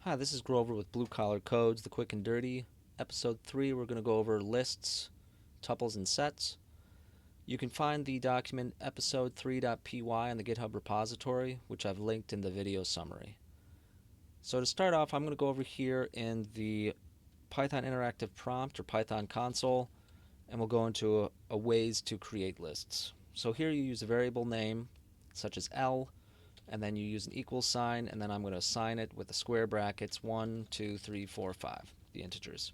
Hi, this is Grover with Blue Collar Codes, the quick and dirty. Episode 3, we're going to go over lists, tuples, and sets. You can find the document episode3.py on the GitHub repository, which I've linked in the video summary. So to start off, I'm going to go over here in the Python interactive prompt or Python console, and we'll go into a ways to create lists. So here you use a variable name, such as L, and then you use an equal sign, and then I'm going to assign it with the square brackets 1, 2, 3, 4, 5, the integers.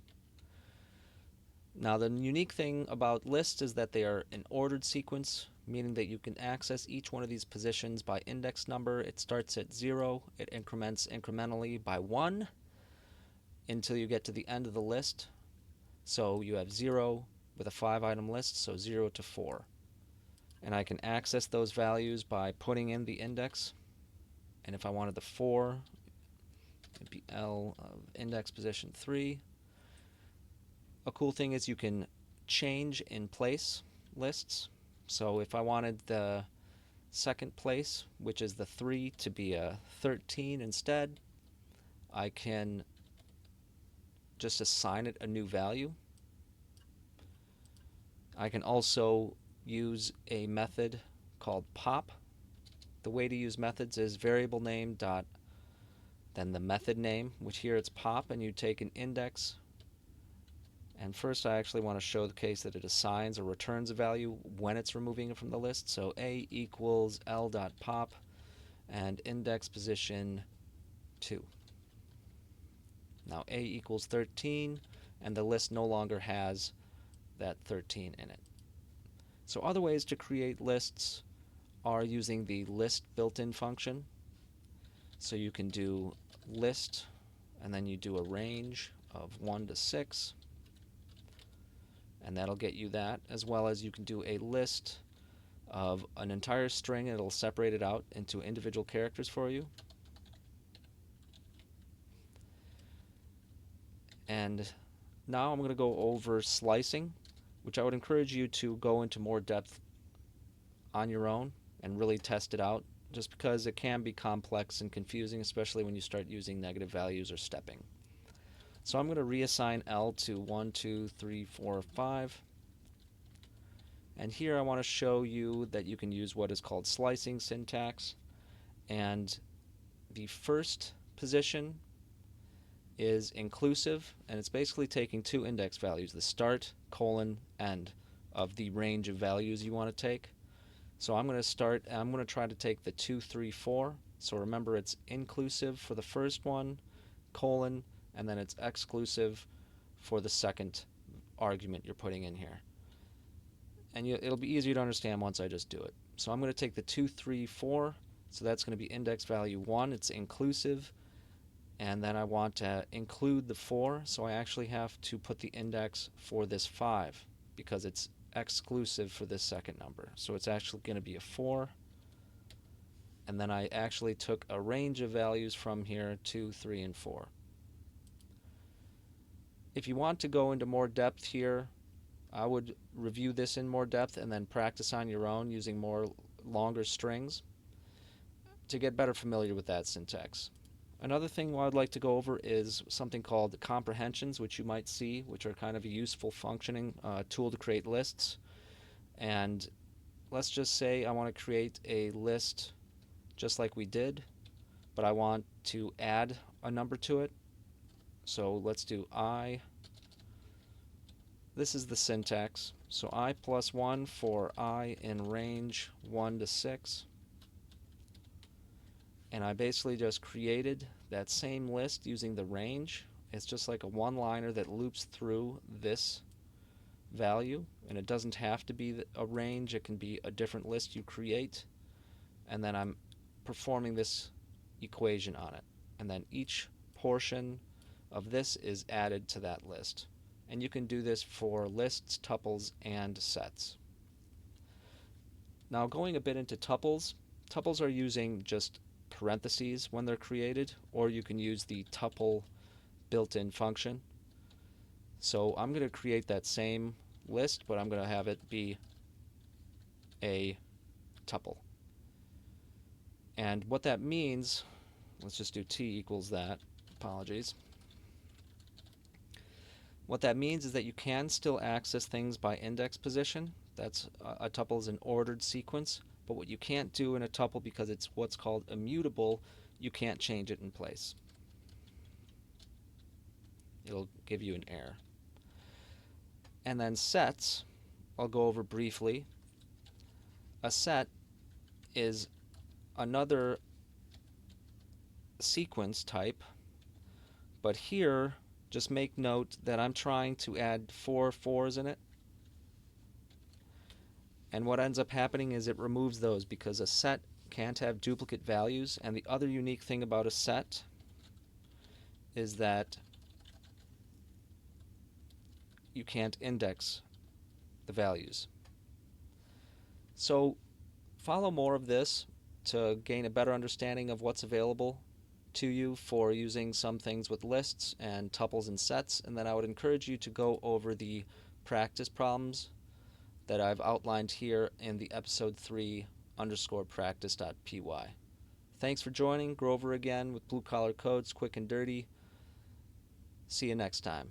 Now the unique thing about lists is that they are an ordered sequence, meaning that you can access each one of these positions by index number. It starts at 0, it increments incrementally by 1 until you get to the end of the list. So you have 0 with a 5-item list, so 0 to 4. And I can access those values by putting in the index. And if I wanted the 4, it'd be L of index position 3. A cool thing is you can change in place lists. So if I wanted the second place, which is the 3, to be a 13 instead, I can just assign it a new value. I can also use a method called pop. The way to use methods is variable name dot then the method name, which here it's pop, and you take an index. And first I actually want to show the case that it assigns or returns a value when it's removing it from the list. So a equals l.pop and index position 2. Now a equals 13, and the list no longer has that 13 in it. So other ways to create lists are using the list built-in function. So you can do list, and then you do a range of 1 to 6, and that'll get you that, as well as you can do a list of an entire string, and it'll separate it out into individual characters for you. And now I'm going to go over slicing, which I would encourage you to go into more depth on your own and really test it out, just because it can be complex and confusing, especially when you start using negative values or stepping. So I'm going to reassign L to 1, 2, 3, 4, 5. And here I want to show you that you can use what is called slicing syntax. And the first position is inclusive, and it's basically taking two index values, the start, colon, end of the range of values you want to take. So I'm going to try to take the 2, 3, 4. So remember, it's inclusive for the first one, colon, and then it's exclusive for the second argument you're putting in here. And it'll be easier to understand once I just do it. So I'm going to take the 2, 3, 4. So that's going to be index value 1. It's inclusive. And then I want to include the 4. So I actually have to put the index for this 5 because it's exclusive for this second number. So it's actually going to be a 4. And then I actually took a range of values from here, 2, 3, and 4. If you want to go into more depth here, I would review this in more depth and then practice on your own using more longer strings to get better familiar with that syntax. Another thing I'd like to go over is something called comprehensions, which you might see, which are kind of a useful functioning tool to create lists. And let's just say I want to create a list just like we did, but I want to add a number to it. So let's do I. This is the syntax. So I plus 1 for I in range 1 to 6. And I basically just created that same list using the range. It's just like a one-liner that loops through this value, and it doesn't have to be a range. It can be a different list you create, and then I'm performing this equation on it. And then each portion of this is added to that list. And you can do this for lists, tuples, and sets. Now going a bit into tuples, tuples are using just parentheses when they're created, or you can use the tuple built-in function. So I'm going to create that same list, but I'm going to have it be a tuple. And what that means, let's just do t equals that, Apologies. What that means is that you can still access things by index position. That's a tuple is an ordered sequence, but what you can't do in a tuple, because it's what's called immutable, you can't change it in place. It'll give you an error. And then sets, I'll go over briefly. A set is another sequence type, but here just make note that I'm trying to add 4 4s in it, and what ends up happening is it removes those because a set can't have duplicate values. And the other unique thing about a set is that you can't index the values. So follow more of this to gain a better understanding of what's available to you for using some things with lists and tuples and sets, and then I would encourage you to go over the practice problems that I've outlined here in the episode 3 _practice.py. Thanks for joining. Grover again with Blue Collar Codes, quick and dirty. See you next time.